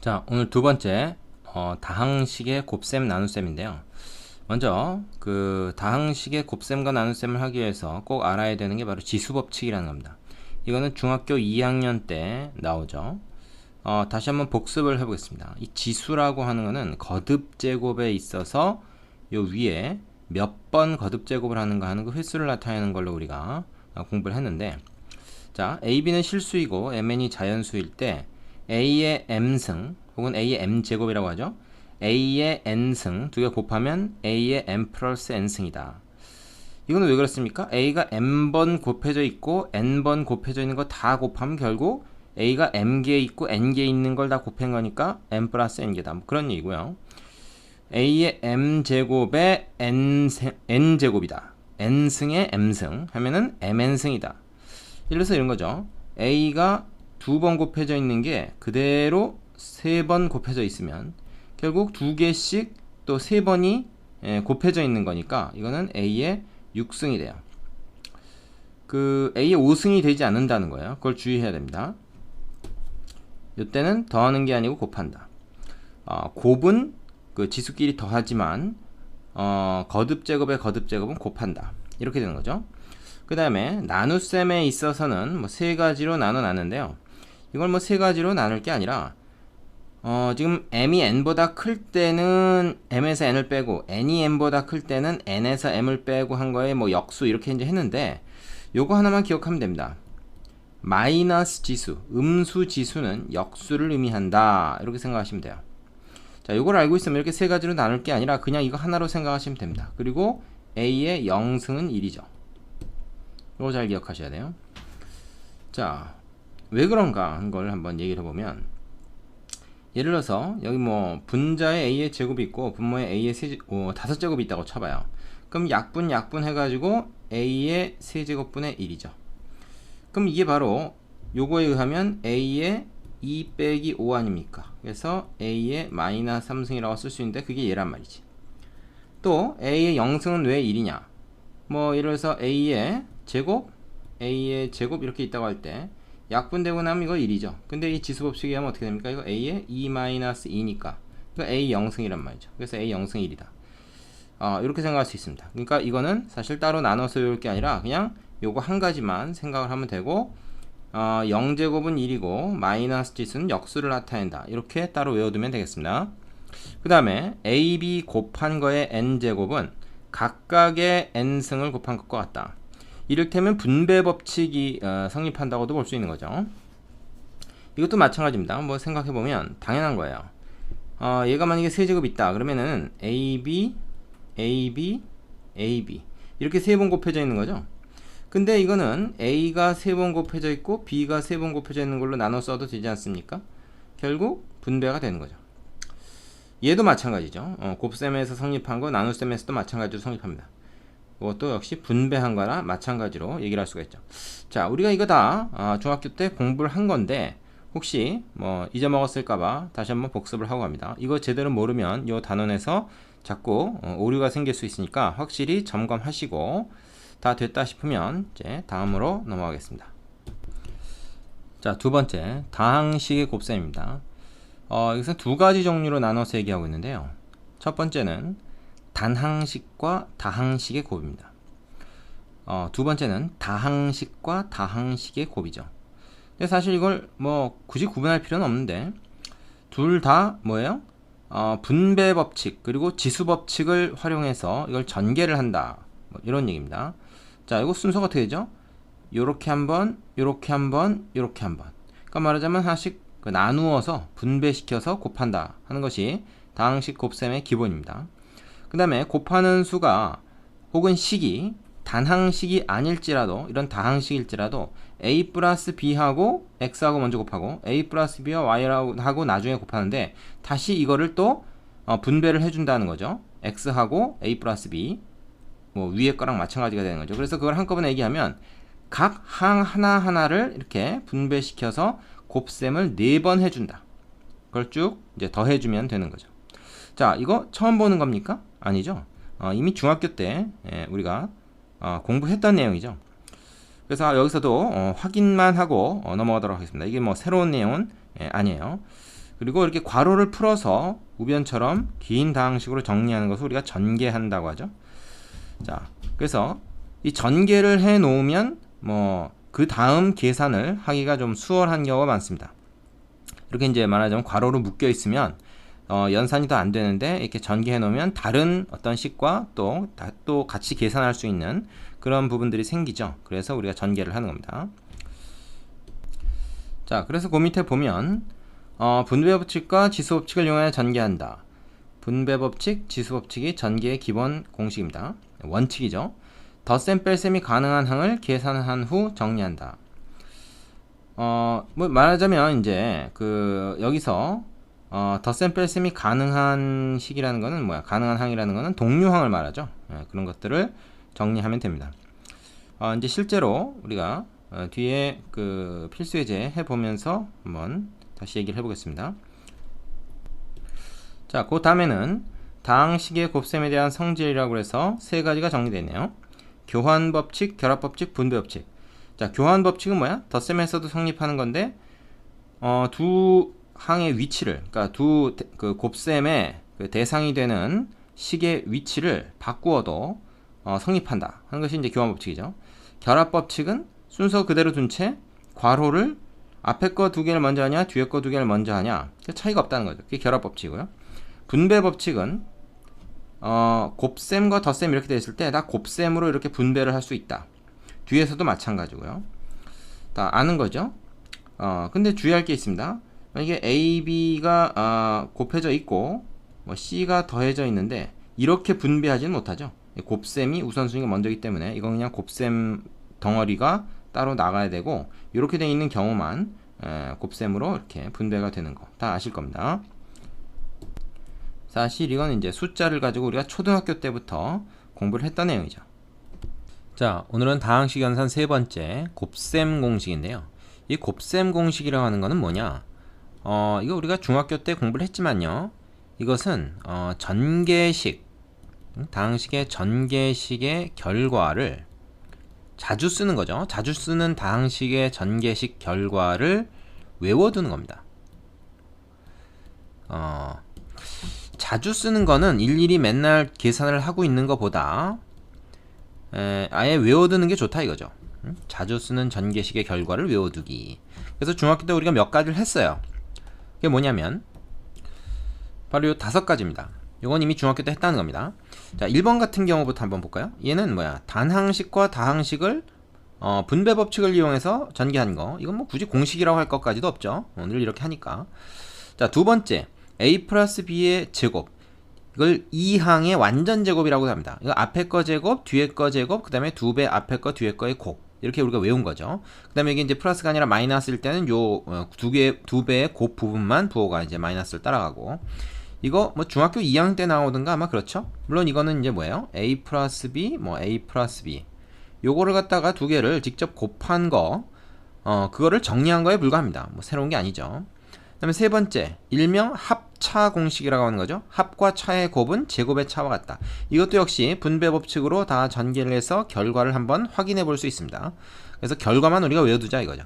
자, 오늘 두 번째 다항식의 곱셈 나눗셈인데요. 먼저 그 다항식의 곱셈과 나눗셈을 하기 위해서 꼭 알아야 되는 게 바로 지수법칙이라는 겁니다. 이거는 중학교 2학년 때 나오죠. 다시 한번 복습을 해보겠습니다. 이 지수라고 하는 거는 거듭제곱에 있어서 요 위에 몇 번 거듭제곱을 하는가 하는 그 횟수를 나타내는 걸로 우리가 공부를 했는데, 자, a, b는 실수이고 mn이 자연수일 때 a의 m승 혹은 a의 m제곱이라고 하죠. a의 n승 두 개 곱하면 a의 m 플러스 n승이다. 이거는 왜 그렇습니까? a가 m번 곱해져 있고 n번 곱해져 있는 거 다 곱하면 결국 a가 m개 있고 n개 있는 걸 다 곱한 거니까 m 플러스 n개다. 뭐 그런 얘기고요. a의 m제곱의 n제곱이다. n승의 m승 하면은 mn승이다. 예를 들어서 이런 거죠. a가 두 번 곱해져 있는 게 그대로 세 번 곱해져 있으면 결국 두 개씩 또 세 번이 곱해져 있는 거니까 이거는 a의 6승이 돼요. 그 a의 5승이 되지 않는다는 거예요. 그걸 주의해야 됩니다. 이때는 더하는 게 아니고 곱한다. 곱은 그 지수끼리 더하지만 거듭제곱의 거듭제곱은 곱한다. 이렇게 되는 거죠. 그 다음에 나눗셈에 있어서는 뭐 세 가지로 나눠놨는데요. 이걸 뭐 세 가지로 나눌 게 아니라 지금 m이 n보다 클 때는 m에서 n을 빼고 n이 m보다 클 때는 n에서 m을 빼고 한 거에 뭐 역수 이렇게 이제 했는데, 요거 하나만 기억하면 됩니다. 마이너스 지수, 음수 지수는 역수를 의미한다. 이렇게 생각하시면 돼요. 자, 요걸 알고 있으면 이렇게 세 가지로 나눌 게 아니라 그냥 이거 하나로 생각하시면 됩니다. 그리고 a의 0승은 1이죠. 이거 잘 기억하셔야 돼요. 자, 왜 그런가 한 걸 한번 얘기를 해보면, 예를 들어서 여기 뭐 분자에 a의 제곱이 있고 분모에 a의 5제곱이 있다고 쳐봐요. 그럼 약분 해가지고 a의 세제곱분의 1이죠. 그럼 이게 바로 요거에 의하면 a의 2 빼기 5 아닙니까? 그래서 a의 마이너스 3승이라고 쓸 수 있는데 그게 얘란 말이지. 또 a의 0승은 왜 1이냐? 뭐 예를 들어서 a의 제곱 이렇게 있다고 할 때 약분되고 나면 이거 1이죠. 근데 이 지수법칙에 하면 어떻게 됩니까? 이거 a의 2-2니까 이거 a 0승이란 말이죠. 그래서 a 0승 1이다. 이렇게 생각할 수 있습니다. 그러니까 이거는 사실 따로 나눠서 외울 게 아니라 그냥 요거 한 가지만 생각을 하면 되고, 0제곱은 1이고 마이너스 지수는 역수를 나타낸다. 이렇게 따로 외워두면 되겠습니다. 그 다음에 a, b 곱한 거의 n제곱은 각각의 n승을 곱한 것과 같다. 이를테면 분배 법칙이 성립한다고도 볼 수 있는 거죠. 이것도 마찬가지입니다. 뭐 생각해보면 당연한 거예요. 얘가 만약에 세제곱 있다 그러면은 AB, AB, AB 이렇게 세 번 곱해져 있는 거죠. 근데 이거는 A가 세 번 곱해져 있고 B가 세 번 곱해져 있는 걸로 나눠 써도 되지 않습니까? 결국 분배가 되는 거죠. 얘도 마찬가지죠. 곱셈에서 성립한 거 나눗셈에서도 마찬가지로 성립합니다. 이것도 역시 분배한 거나 마찬가지로 얘기를 할 수가 있죠. 자, 우리가 이거 다 중학교 때 공부를 한 건데 혹시 뭐 잊어먹었을까봐 다시 한번 복습을 하고 갑니다. 이거 제대로 모르면 이 단원에서 자꾸 오류가 생길 수 있으니까 확실히 점검하시고 다 됐다 싶으면 이제 다음으로 넘어가겠습니다. 자, 두 번째 다항식의 곱셈입니다. 여기서 두 가지 종류로 나눠서 얘기하고 있는데요. 첫 번째는 단항식과 다항식의 곱입니다. 두 번째는 다항식과 다항식의 곱이죠. 근데 사실 이걸 뭐 굳이 구분할 필요는 없는데 둘 다 뭐예요? 분배 법칙 그리고 지수 법칙을 활용해서 이걸 전개를 한다. 뭐 이런 얘기입니다. 자, 이거 순서가 어떻게 되죠? 요렇게 한번, 요렇게 한번, 요렇게 한번. 그러니까 말하자면 하나씩 나누어서 분배시켜서 곱한다 하는 것이 다항식 곱셈의 기본입니다. 그 다음에 곱하는 수가 혹은 식이 단항식이 아닐지라도 이런 다항식일지라도 a 플러스 b하고 x하고 먼저 곱하고 a 플러스 b와 y하고 나중에 곱하는데 다시 이거를 또 분배를 해준다는 거죠. x하고 a 플러스 b 뭐 위에 거랑 마찬가지가 되는 거죠. 그래서 그걸 한꺼번에 얘기하면 각 항 하나하나를 이렇게 분배시켜서 곱셈을 4번 해준다. 그걸 쭉 이제 더해주면 되는 거죠. 자, 이거 처음 보는 겁니까? 아니죠. 이미 중학교 때 우리가 공부했던 내용이죠. 그래서 여기서도 확인만 하고 넘어가도록 하겠습니다. 이게 뭐 새로운 내용은 아니에요. 그리고 이렇게 괄호를 풀어서 우변처럼 긴 다항식으로 정리하는 것을 우리가 전개한다고 하죠. 자, 그래서 이 전개를 해 놓으면 뭐 그 다음 계산을 하기가 좀 수월한 경우가 많습니다. 이렇게 이제 말하자면 괄호로 묶여 있으면 연산이 더 안 되는데 이렇게 전개해 놓으면 다른 어떤 식과 또 같이 계산할 수 있는 그런 부분들이 생기죠. 그래서 우리가 전개를 하는 겁니다. 자, 그래서 그 밑에 보면 분배 법칙과 지수 법칙을 이용하여 전개한다. 분배 법칙, 지수 법칙이 전개의 기본 공식입니다. 원칙이죠. 덧셈 뺄셈이 가능한 항을 계산한 후 정리한다. 뭐 말하자면 이제 여기서 덧셈 뺄셈이 가능한 식이라는 거는 뭐야? 가능한 항이라는 거는 동류항을 말하죠. 그런 것들을 정리하면 됩니다. 이제 실제로 우리가 뒤에 필수 예제 해보면서 한번 다시 얘기를 해보겠습니다. 자, 그 다음에는 다항식의 곱셈에 대한 성질이라고 해서 세 가지가 정리되어 있네요. 교환법칙, 결합법칙, 분배법칙. 자, 교환법칙은 뭐야? 덧셈에서도 성립하는 건데 두 항의 위치를, 그러니까 곱셈의 대상이 되는 식의 위치를 바꾸어도 성립한다 하는 것이 이제 교환법칙이죠. 결합법칙은 순서 그대로 둔 채 괄호를 앞에 거 두 개를 먼저 하냐 뒤에 거 두 개를 먼저 하냐 차이가 없다는 거죠. 그게 결합법칙이고요. 분배법칙은 곱셈과 덧셈 이렇게 되어 있을 때 다 곱셈으로 이렇게 분배를 할 수 있다. 뒤에서도 마찬가지고요. 다 아는 거죠. 근데 주의할 게 있습니다. 만약에 A, B가 곱해져 있고 뭐 C가 더해져 있는데 이렇게 분배하지는 못하죠. 곱셈이 우선순위가 먼저이기 때문에 이건 그냥 곱셈 덩어리가 따로 나가야 되고 이렇게 되어 있는 경우만 곱셈으로 이렇게 분배가 되는 거 다 아실 겁니다. 사실 이건 이제 숫자를 가지고 우리가 초등학교 때부터 공부를 했던 내용이죠. 자, 오늘은 다항식 연산 세 번째 곱셈 공식인데요. 이 곱셈 공식이라고 하는 거는 뭐냐? 이거 우리가 중학교 때 공부를 했지만요. 이것은 전개식, 다항식의 전개식의 결과를 자주 쓰는 거죠. 자주 쓰는 다항식의 전개식 결과를 외워두는 겁니다. 자주 쓰는 거는 일일이 맨날 계산을 하고 있는 것보다 아예 외워두는 게 좋다 이거죠. 자주 쓰는 전개식의 결과를 외워두기. 그래서 중학교 때 우리가 몇 가지를 했어요. 그게 뭐냐면 바로 요 5가지입니다. 이건 이미 중학교 때 했다는 겁니다. 자, 1번 같은 경우부터 한번 볼까요? 얘는 뭐야? 단항식과 다항식을 분배 법칙을 이용해서 전개한 거. 이건 뭐 굳이 공식이라고 할 것까지도 없죠. 오늘 이렇게 하니까. 자, 두 번째 a 플러스 b의 제곱. 이걸 2항의 완전 제곱이라고 합니다. 이거 앞에 거 제곱, 뒤에 거 제곱, 그 다음에 2배 앞에 거, 뒤에 거의 곱. 이렇게 우리가 외운 거죠. 그 다음에 이게 이제 플러스가 아니라 마이너스일 때는 요 두 배의 곱 부분만 부호가 이제 마이너스를 따라가고. 이거 뭐 중학교 2학년 때 나오던가 아마 그렇죠. 물론 이거는 이제 뭐예요? a 플러스 b, 뭐 a 플러스 b. 요거를 갖다가 두 개를 직접 곱한 거, 그거를 정리한 거에 불과합니다. 뭐 새로운 게 아니죠. 그 다음에 세 번째, 일명 합차 공식이라고 하는 거죠. 합과 차의 곱은 제곱의 차와 같다. 이것도 역시 분배 법칙으로 다 전개를 해서 결과를 한번 확인해 볼 수 있습니다. 그래서 결과만 우리가 외워두자 이거죠.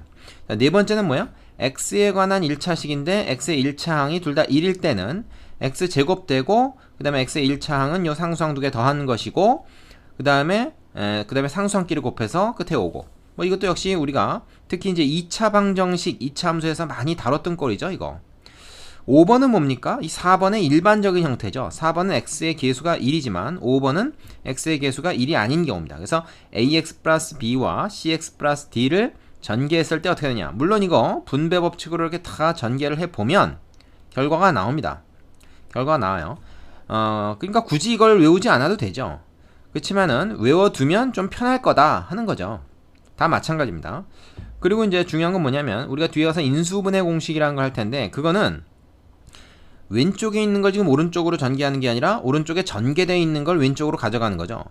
자, 네 번째는 뭐야? x에 관한 1차식인데 x의 1차항이 둘 다 1일 때는 x 제곱되고 그 다음에 x의 1차항은 요 상수항 두 개 더한 것이고 그 다음에 상수항끼리 곱해서 끝에 오고 뭐 이것도 역시 우리가 특히 이제 2차 방정식 2차 함수에서 많이 다뤘던 꼴이죠 이거. 5번은 뭡니까? 이 4번의 일반적인 형태죠. 4번은 x의 계수가 1이지만 5번은 x의 계수가 1이 아닌 경우입니다. 그래서 ax 플러스 b와 cx 플러스 d를 전개했을 때 어떻게 되냐. 물론 이거 분배 법칙으로 이렇게 다 전개를 해보면 결과가 나옵니다. 결과가 나와요. 그러니까 굳이 이걸 외우지 않아도 되죠. 그렇지만은 외워두면 좀 편할 거다 하는 거죠. 다 마찬가지입니다. 그리고 이제 중요한 건 뭐냐면 우리가 뒤에 가서 인수분해 공식이라는 걸 할 텐데 그거는 왼쪽에 있는 걸 지금 오른쪽으로 전개하는 게 아니라 오른쪽에 전개되어 있는 걸 왼쪽으로 가져가는 거죠.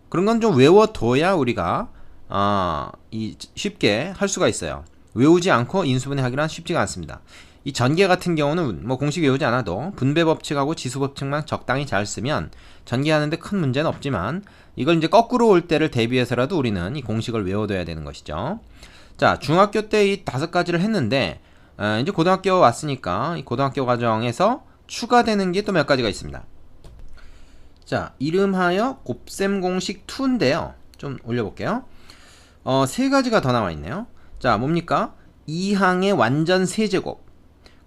그런 건 좀 외워둬야 우리가 쉽게 할 수가 있어요. 외우지 않고 인수분해 하기란 쉽지가 않습니다. 이 전개 같은 경우는 뭐 공식 외우지 않아도 분배 법칙하고 지수 법칙만 적당히 잘 쓰면 전개하는데 큰 문제는 없지만 이걸 이제 거꾸로 올 때를 대비해서라도 우리는 이 공식을 외워둬야 되는 것이죠. 자, 중학교 때 이 5가지를 했는데 이제 고등학교 왔으니까 이 고등학교 과정에서 추가되는 게 또 몇 가지가 있습니다. 자, 이름하여 곱셈 공식 2인데요. 좀 올려볼게요. 세 가지가 더 나와 있네요. 자, 뭡니까? 2항의 완전 세제곱.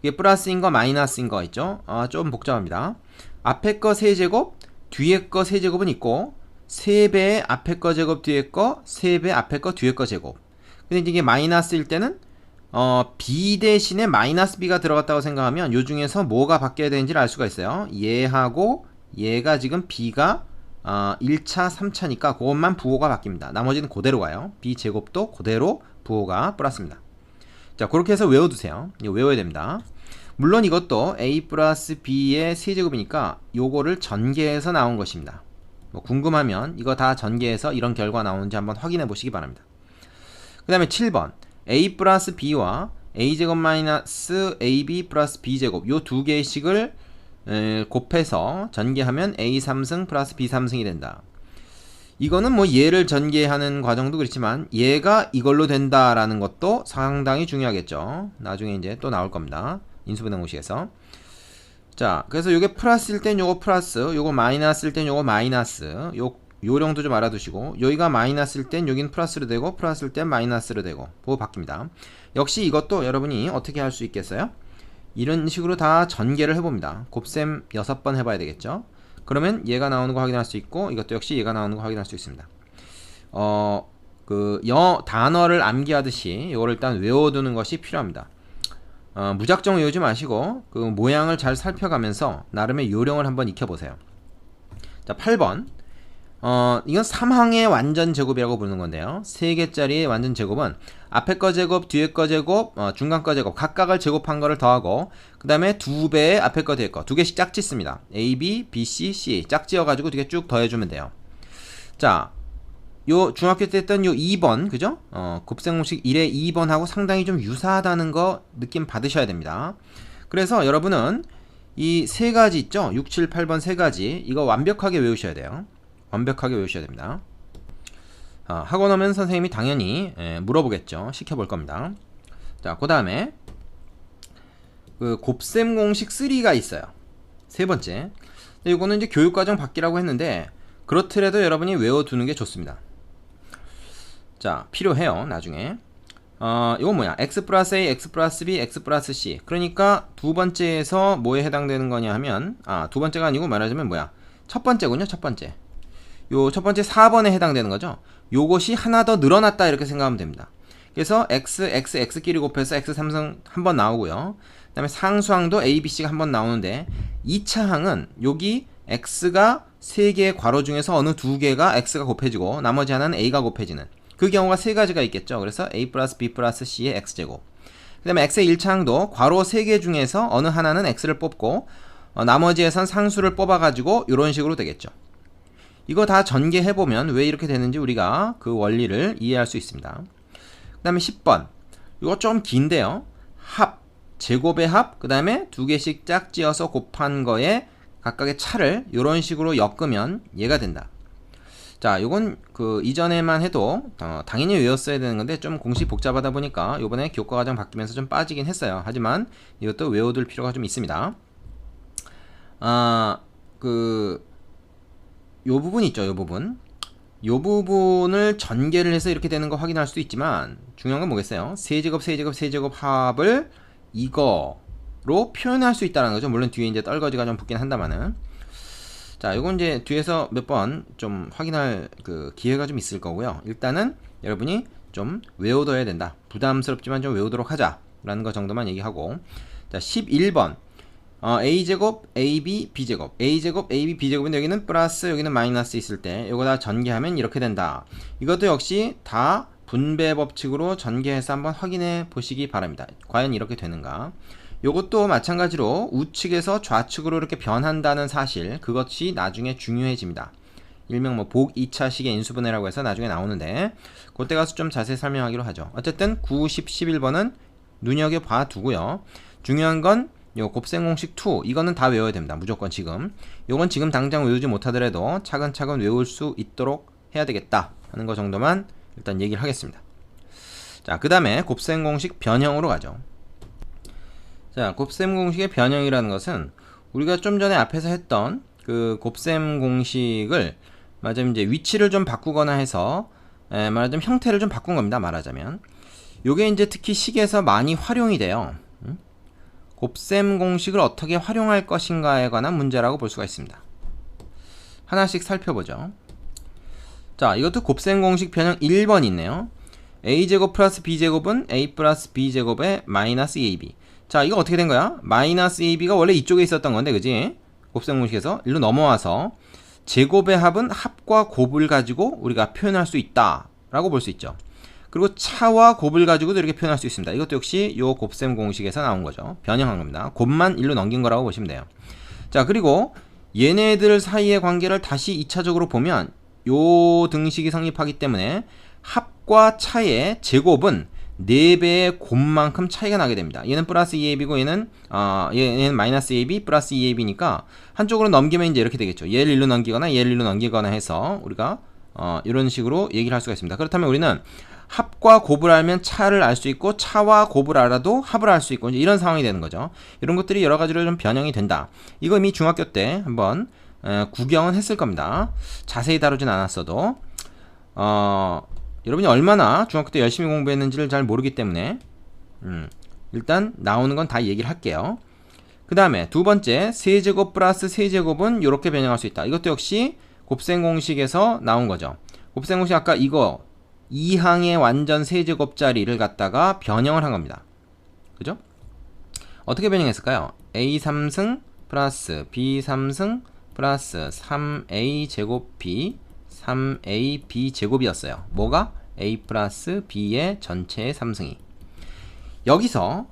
이게 플러스인 거 마이너스인 거 있죠? 좀 복잡합니다. 앞에 거 세제곱, 뒤에 거 세제곱은 있고 3배의 앞에 거 제곱, 뒤에 거 3배 앞에 거 뒤에 거 제곱. 근데 이게 마이너스일 때는 b 대신에 마이너스 b가 들어갔다고 생각하면 요 중에서 뭐가 바뀌어야 되는지를 알 수가 있어요. 얘하고 얘가 지금 b가 1차, 3차니까 그것만 부호가 바뀝니다. 나머지는 그대로 가요. b제곱도 그대로 부호가 플러스입니다. 자, 그렇게 해서 외워두세요. 이거 외워야 됩니다. 물론 이것도 a 플러스 b의 세제곱이니까 요거를 전개해서 나온 것입니다. 뭐 궁금하면 이거 다 전개해서 이런 결과 나오는지 한번 확인해 보시기 바랍니다. 그 다음에 7번 a 플러스 b와 a제곱 마이너스 ab 플러스 b제곱 요 두 개의 식을 곱해서 전개하면 a 3승 플러스 b 3승이 된다. 이거는 뭐 얘를 전개하는 과정도 그렇지만 얘가 이걸로 된다라는 것도 상당히 중요하겠죠. 나중에 이제 또 나올 겁니다. 인수분해 공식에서. 자, 그래서 요게 플러스일 땐 요거 플러스, 요거 마이너스일 땐 요거 마이너스, 요령도 좀 알아두시고, 여기가 마이너스일 땐 여긴 플러스로 되고, 플러스일 땐 마이너스로 되고, 보고 바뀝니다. 역시 이것도 여러분이 어떻게 할 수 있겠어요? 이런 식으로 다 전개를 해봅니다. 곱셈 6번 해봐야 되겠죠? 그러면 얘가 나오는 거 확인할 수 있고, 이것도 역시 얘가 나오는 거 확인할 수 있습니다. 단어를 암기하듯이 이거를 일단 외워두는 것이 필요합니다. 무작정 외우지 마시고 그 모양을 잘 살펴가면서 나름의 요령을 한번 익혀보세요. 자, 8번 이건 3항의 완전 제곱이라고 부르는 건데요. 3개짜리의 완전 제곱은 앞에 거 제곱, 뒤에 거 제곱, 중간 거 제곱 각각을 제곱한 거를 더하고 그 다음에 2배의 앞에 거, 뒤에 거 2개씩 짝지 씁니다. A, B, B, C, C 짝지어가지고 2개 쭉 더해주면 돼요. 자, 요 중학교 때 했던 요 2번 그죠? 곱셈 공식 1의 2번하고 상당히 좀 유사하다는 거 느낌 받으셔야 됩니다. 그래서 여러분은 이 세 가지 있죠? 6, 7, 8번 세 가지 이거 완벽하게 외우셔야 돼요. 완벽하게 외우셔야 됩니다. 학원 오면 선생님이 당연히 물어보겠죠. 시켜볼 겁니다. 자, 그 다음에 그 곱셈 공식 3가 있어요. 세 번째. 근데 이거는 이제 교육과정 바뀌라고 했는데 그렇더라도 여러분이 외워두는 게 좋습니다. 자, 필요해요. 나중에. 이건 뭐야? x 플러스 a, x 플러스 b, x 플러스 c. 그러니까 두 번째에서 뭐에 해당되는 거냐 하면 두 번째가 아니고 말하자면 뭐야? 첫 번째군요. 첫 번째. 요 첫 번째 4번에 해당되는 거죠. 요것이 하나 더 늘어났다 이렇게 생각하면 됩니다. 그래서 x끼리 곱해서 x 3승 한 번 나오고요. 그 다음에 상수항도 a, b, c가 한 번 나오는데 2차 항은 여기 x가 3개의 괄호 중에서 어느 2개가 x가 곱해지고 나머지 하나는 a가 곱해지는 그 경우가 세 가지가 있겠죠. 그래서 a 플러스 b 플러스 c의 x제곱. 그 다음에 x의 1차항도 괄호 3개 중에서 어느 하나는 x를 뽑고 나머지에선 상수를 뽑아가지고 이런 식으로 되겠죠. 이거 다 전개해보면 왜 이렇게 되는지 우리가 그 원리를 이해할 수 있습니다. 그 다음에 10번. 이거 좀 긴데요. 합, 제곱의 합, 그 다음에 2개씩 짝지어서 곱한 거에 각각의 차를 이런 식으로 엮으면 얘가 된다. 자, 이건 그 이전에만 해도 당연히 외웠어야 되는 건데 좀 공식 복잡하다 보니까 이번에 교과과정 바뀌면서 좀 빠지긴 했어요. 하지만 이것도 외워둘 필요가 좀 있습니다. 요 부분 있죠, 요 부분. 요 부분을 전개를 해서 이렇게 되는 거 확인할 수도 있지만 중요한 건 뭐겠어요? 세제곱, 세제곱, 세제곱 합을 이거로 표현할 수 있다는 거죠. 물론 뒤에 이제 떨거지가 좀 붙긴 한다마는. 자, 요건 이제 뒤에서 몇 번 좀 확인할 그 기회가 좀 있을 거고요. 일단은 여러분이 좀 외워둬야 된다. 부담스럽지만 좀 외우도록 하자라는 거 정도만 얘기하고. 자, 11번. a제곱, ab, b제곱. a제곱, ab, b제곱인데 여기는 플러스, 여기는 마이너스 있을 때 요거 다 전개하면 이렇게 된다. 이것도 역시 다 분배 법칙으로 전개해서 한번 확인해 보시기 바랍니다. 과연 이렇게 되는가? 요것도 마찬가지로 우측에서 좌측으로 이렇게 변한다는 사실, 그것이 나중에 중요해집니다. 일명 뭐 복 2차식의 인수분해라고 해서 나중에 나오는데 그때 가서 좀 자세히 설명하기로 하죠. 어쨌든 9, 10, 11번은 눈여겨봐 두고요. 중요한 건 요 곱셈 공식 2 이거는 다 외워야 됩니다. 무조건 지금. 요건 지금 당장 외우지 못하더라도 차근차근 외울 수 있도록 해야 되겠다 하는 거 정도만 일단 얘기를 하겠습니다. 자, 그 다음에 곱셈 공식 변형으로 가죠. 자, 곱셈 공식의 변형이라는 것은 우리가 좀 전에 앞에서 했던 그 곱셈 공식을 말하자면 이제 위치를 좀 바꾸거나 해서 말하자면 형태를 좀 바꾼 겁니다. 말하자면 요게 이제 특히 식에서 많이 활용이 돼요. 곱셈 공식을 어떻게 활용할 것인가에 관한 문제라고 볼 수가 있습니다. 하나씩 살펴보죠. 자, 이것도 곱셈 공식 변형 1번 있네요. a제곱 플러스 b제곱은 a 플러스 b제곱의 마이너스 2ab. 자, 이거 어떻게 된 거야? 마이너스 2ab가 원래 이쪽에 있었던 건데, 그지? 곱셈 공식에서 일로 넘어와서 제곱의 합은 합과 곱을 가지고 우리가 표현할 수 있다 라고 볼 수 있죠. 그리고 차와 곱을 가지고도 이렇게 표현할 수 있습니다. 이것도 역시 요 곱셈 공식에서 나온 거죠. 변형한 겁니다. 곱만 일로 넘긴 거라고 보시면 돼요. 자, 그리고 얘네들 사이의 관계를 다시 2차적으로 보면 요 등식이 성립하기 때문에 합과 차의 제곱은 4배의 곱만큼 차이가 나게 됩니다. 얘는 플러스 2ab이고 얘는 마이너스 2ab 플러스 2ab니까 한쪽으로 넘기면 이제 이렇게 되겠죠. 얘를 일로 넘기거나 얘를 일로 넘기거나 해서 우리가 이런 식으로 얘기를 할 수가 있습니다. 그렇다면 우리는 합과 곱을 알면 차를 알 수 있고 차와 곱을 알아도 합을 알 수 있고 이런 상황이 되는 거죠. 이런 것들이 여러 가지로 좀 변형이 된다. 이거 이미 중학교 때 한번 구경은 했을 겁니다. 자세히 다루진 않았어도 여러분이 얼마나 중학교 때 열심히 공부했는지를 잘 모르기 때문에 일단 나오는 건 다 얘기를 할게요. 그 다음에 두 번째 세제곱 플러스 세제곱은 이렇게 변형할 수 있다. 이것도 역시 곱셈 공식에서 나온 거죠. 곱셈 공식 아까 이거 2항의 완전 세제곱짜리를 갖다가 변형을 한 겁니다. 그죠? 어떻게 변형했을까요? a 3승 플러스 b 3승 플러스 3a 제곱 b 3a b 제곱이었어요. 뭐가? a 플러스 b의 전체의 3승이. 여기서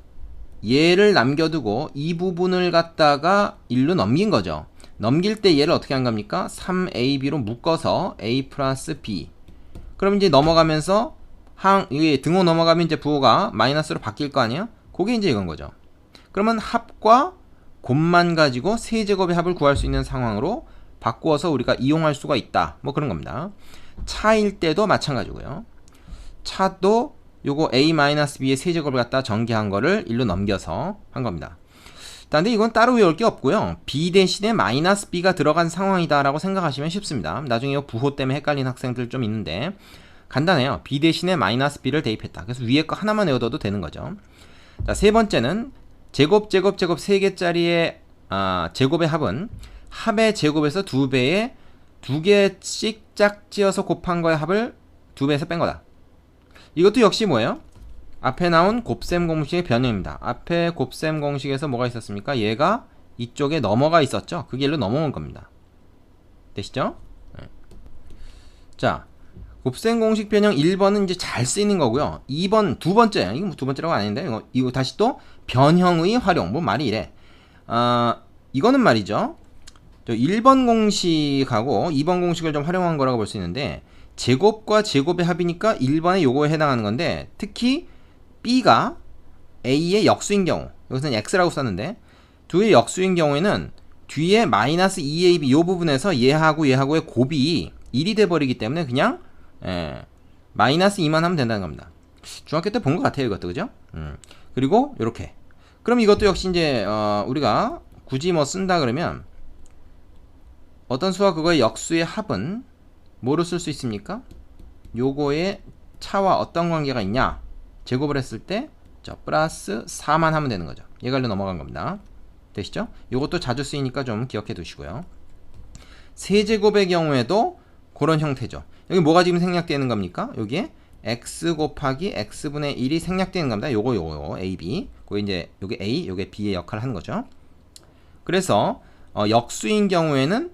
얘를 남겨두고 이 부분을 갖다가 1로 넘긴 거죠. 넘길 때 얘를 어떻게 한 겁니까? 3ab로 묶어서 a 플러스 b. 그럼 이제 넘어가면서 이게 등호 넘어가면 이제 부호가 마이너스로 바뀔 거 아니야? 그게 이제 이건 거죠. 그러면 합과 곱만 가지고 세제곱의 합을 구할 수 있는 상황으로 바꾸어서 우리가 이용할 수가 있다. 뭐 그런 겁니다. 차일 때도 마찬가지고요. 차도 요거 a-b의 세제곱을 갖다 전개한 거를 1로 넘겨서 한 겁니다. 근데 이건 따로 외울 게 없고요. b 대신에 마이너스 b가 들어간 상황이다 라고 생각하시면 쉽습니다. 나중에 이 부호 때문에 헷갈리는 학생들 좀 있는데 간단해요. b 대신에 마이너스 b를 대입했다. 그래서 위에 거 하나만 외워둬도 되는 거죠. 자, 세 번째는 제곱 3개짜리의 제곱의 합은 합의 제곱에서 2배에 2개씩 짝지어서 곱한 거의 합을 2배에서 뺀 거다. 이것도 역시 뭐예요? 앞에 나온 곱셈 공식의 변형입니다. 앞에 곱셈 공식에서 뭐가 있었습니까? 얘가 이쪽에 넘어가 있었죠? 그 길로 넘어온 겁니다. 되시죠? 네. 자, 곱셈 공식 변형 1번은 이제 잘 쓰이는 거고요. 2번, 두 번째, 이거 두 번째라고 아닌데, 이거 다시 또 변형의 활용, 뭐 말이 이래. 이거는 말이죠. 1번 공식하고 2번 공식을 좀 활용한 거라고 볼 수 있는데, 제곱과 제곱의 합이니까 1번에 요거에 해당하는 건데, 특히 b가 a의 역수인 경우, 여기서는 x라고 썼는데 2의 역수인 경우에는 뒤에 마이너스 2ab 요 부분에서 얘하고의 곱이 1이 돼버리기 때문에 그냥 마이너스 2만 하면 된다는 겁니다. 중학교 때 본 것 같아요, 이것도. 그죠? 그리고 요렇게. 그럼 이것도 역시 이제 우리가 굳이 뭐 쓴다 그러면 어떤 수와 그거의 역수의 합은 뭐로 쓸 수 있습니까? 요거의 차와 어떤 관계가 있냐? 제곱을 했을 때 플러스 4만 하면 되는 거죠. 얘가 일로 넘어간 겁니다. 되시죠? 이것도 자주 쓰이니까 좀 기억해 두시고요. 세제곱의 경우에도 그런 형태죠. 여기 뭐가 지금 생략되는 겁니까? 여기에 x 곱하기 x분의 1이 생략되는 겁니다. 요거 ab. 그게 이제 요게 a, 요게 b의 역할을 하는 거죠. 그래서 역수인 경우에는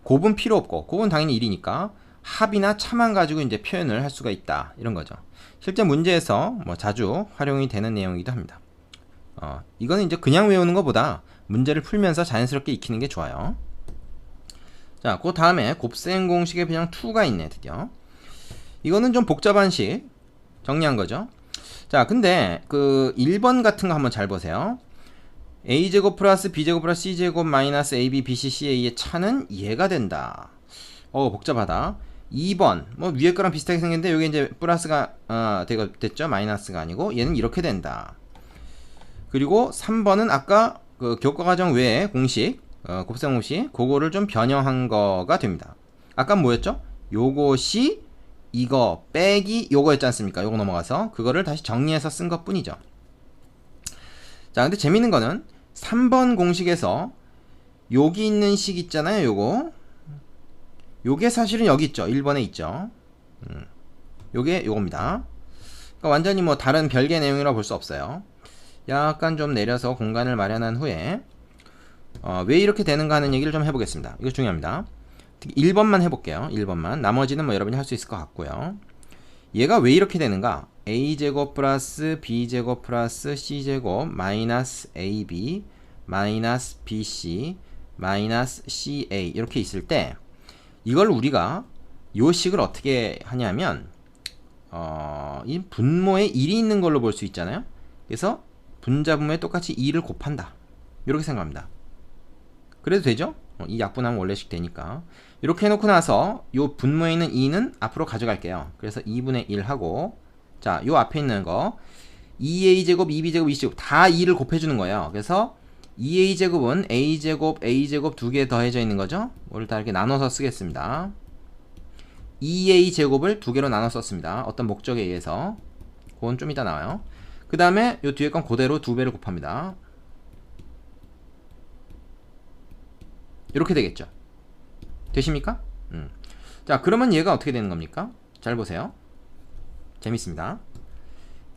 곱은 필요 없고 곱은 당연히 1이니까 합이나 차만 가지고 이제 표현을 할 수가 있다. 이런 거죠. 실제 문제에서 뭐 자주 활용이 되는 내용이기도 합니다. 이거는 이제 그냥 외우는 것보다 문제를 풀면서 자연스럽게 익히는 게 좋아요. 자, 그 다음에 곱셈 공식의 변형 2가 있네, 드디어. 이거는 좀 복잡한 식 정리한 거죠. 자, 근데 그 1번 같은 거 한번 잘 보세요. a제곱 플러스 b제곱 플러스 c제곱 마이너스 ab, bc, ca의 차는 얘가 된다. 복잡하다. 2번 뭐 위에 거랑 비슷하게 생겼는데 여기 이제 플러스가 됐죠. 마이너스가 아니고 얘는 이렇게 된다. 그리고 3번은 아까 그 교과과정 외에 공식, 곱셈 공식, 그거를 좀 변형한 거가 됩니다. 아까 뭐였죠? 요것이 이거 빼기 요거였지 않습니까? 요거 넘어가서 그거를 다시 정리해서 쓴 것 뿐이죠. 자, 근데 재밌는 거는 3번 공식에서 여기 있는 식 있잖아요. 요게 사실은 여기 있죠. 1번에 있죠. 요게 요겁니다. 그러니까 완전히 뭐 다른 별개의 내용이라 볼 수 없어요. 약간 좀 내려서 공간을 마련한 후에 왜 이렇게 되는가 하는 얘기를 좀 해보겠습니다. 이거 중요합니다. 특히 1번만 해볼게요. 1번만. 나머지는 뭐 여러분이 할 수 있을 것 같고요. 얘가 왜 이렇게 되는가? a제곱 플러스 b제곱 플러스 c제곱 마이너스 ab 마이너스 bc 마이너스 ca 이렇게 있을 때 이걸 우리가 요 식을 어떻게 하냐면 이 분모에 1이 있는 걸로 볼 수 있잖아요. 그래서 분자 분모에 똑같이 2를 곱한다. 이렇게 생각합니다. 그래도 되죠? 이 약분하면 원래식 되니까. 이렇게 해놓고 나서 요 분모에 있는 2는 앞으로 가져갈게요. 그래서 2분의 1 하고, 자, 요 앞에 있는 거 2a제곱, 2b제곱, 2c제곱 다 2를 곱해주는 거예요. 그래서 2a제곱은 a제곱, a제곱 두 개 더해져 있는 거죠. 오늘 다 이렇게 나눠서 쓰겠습니다. 2a제곱을 두 개로 나눠 썼습니다. 어떤 목적에 의해서. 그건 좀 이따 나와요. 그 다음에 요 뒤에 건 그대로 두 배를 곱합니다. 이렇게 되겠죠. 되십니까? 자, 그러면 얘가 어떻게 되는 겁니까? 잘 보세요. 재밌습니다.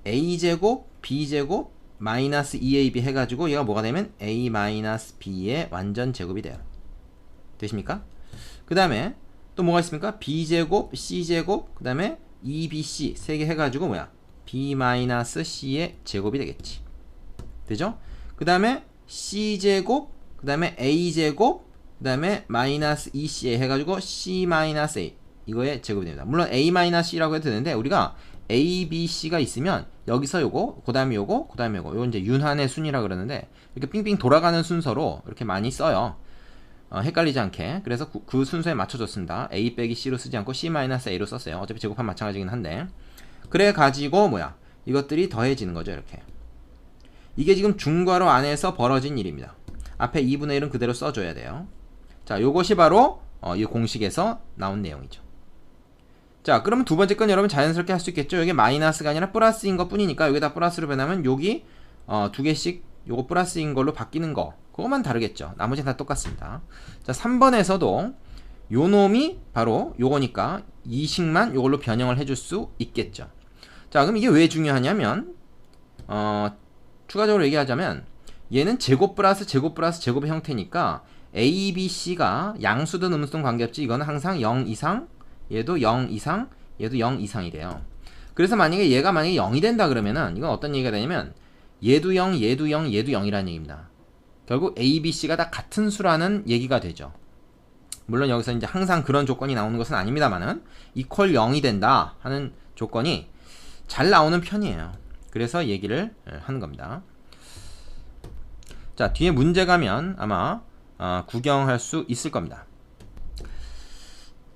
a제곱, b제곱, 마이너스 2ab 해가지고 얘가 뭐가 되면 a 마이너스 b의 완전 제곱이 돼요. 되십니까? 그 다음에 또 뭐가 있습니까? b제곱, c제곱, 그 다음에 2bc 세 개 해가지고 뭐야? b 마이너스 c의 제곱이 되겠지. 되죠? 그 다음에 c제곱, 그 다음에 a제곱, 그 다음에 마이너스 2ca 해가지고 c 마이너스 a 이거의 제곱이 됩니다. 물론 a 마이너스 c라고 해도 되는데 우리가 a, b, c가 있으면 여기서 요거, 그 다음에 요거, 그 다음에 요거, 요 이제 윤환의 순위라 그러는데 이렇게 삥삥 돌아가는 순서로 이렇게 많이 써요. 헷갈리지 않게. 그래서 그 순서에 맞춰줬습니다. a 빼기 c로 쓰지 않고 c 마이너스 a로 썼어요. 어차피 제곱하면 마찬가지긴 한데. 그래 가지고 뭐야? 이것들이 더해지는 거죠. 이렇게. 이게 지금 중괄호 안에서 벌어진 일입니다. 앞에 2분의 1은 그대로 써줘야 돼요. 자, 요것이 바로 이 공식에서 나온 내용이죠. 자, 그러면 두 번째 건 여러분 자연스럽게 할 수 있겠죠. 이게 마이너스가 아니라 플러스인 것 뿐이니까 여기다 플러스로 변하면 여기 두 개씩 요거 플러스인 걸로 바뀌는 거 그것만 다르겠죠. 나머지는 다 똑같습니다. 자, 3번에서도 요 놈이 바로 요거니까 이 식만 요걸로 변형을 해줄 수 있겠죠. 자, 그럼 이게 왜 중요하냐면 추가적으로 얘기하자면 얘는 제곱 플러스 제곱 플러스 제곱의 형태니까 a, b, c가 양수든 음수든 관계없이 이거는 항상 0 이상, 얘도 0 이상, 얘도 0 이상이래요. 그래서 만약에 얘가 만약에 0이 된다 그러면은 이건 어떤 얘기가 되냐면 얘도 0, 얘도 0, 얘도 0이라는 얘기입니다. 결국 a, b, c가 다 같은 수라는 얘기가 되죠. 물론 여기서 이제 항상 그런 조건이 나오는 것은 아닙니다만은 equal 0이 된다 하는 조건이 잘 나오는 편이에요. 그래서 얘기를 하는 겁니다. 자, 뒤에 문제 가면 아마 구경할 수 있을 겁니다.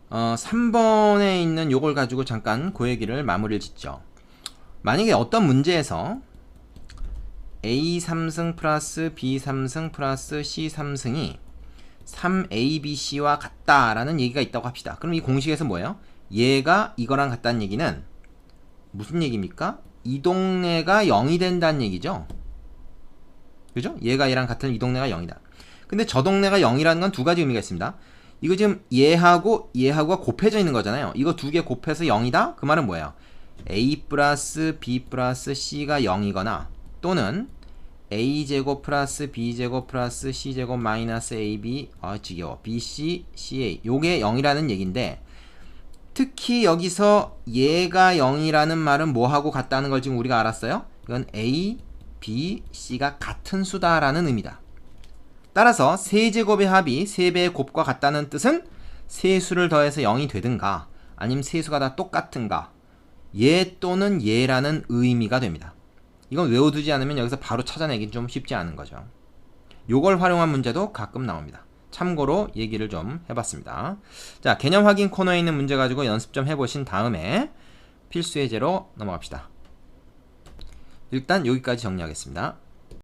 3번에 있는 요걸 가지고 잠깐 그 얘기를 마무리를 짓죠. 만약에 어떤 문제에서 a 3승 플러스 b 3승 플러스 c 3승이 3abc와 같다라는 얘기가 있다고 합시다. 그럼 이 공식에서 뭐예요? 얘가 이거랑 같다는 얘기는 무슨 얘기입니까? 이 동네가 0이 된다는 얘기죠. 그죠? 얘가 얘랑 같은 이 동네가 0이다. 근데 저 동네가 0이라는 건 두 가지 의미가 있습니다. 이거 지금 얘하고가 곱해져 있는 거잖아요. 이거 두 개 곱해서 0이다? 그 말은 뭐예요? a 플러스 b 플러스 c가 0이거나 또는 a제곱 플러스 b제곱 플러스 c제곱 마이너스 ab 지겨워 bc, ca 요게 0이라는 얘기인데 특히 여기서 얘가 0이라는 말은 뭐하고 같다는 걸 지금 우리가 알았어요? 이건 a, b, c가 같은 수다라는 의미다. 따라서 세제곱의 합이 3배의 곱과 같다는 뜻은 세수를 더해서 0이 되든가 아니면 세수가 다 똑같은가 얘 또는 얘라는 의미가 됩니다. 이건 외워두지 않으면 여기서 바로 찾아내기 좀 쉽지 않은 거죠. 요걸 활용한 문제도 가끔 나옵니다. 참고로 얘기를 좀 해봤습니다. 자, 개념 확인 코너에 있는 문제 가지고 연습 좀 해보신 다음에 필수 예제로 넘어갑시다. 일단 여기까지 정리하겠습니다.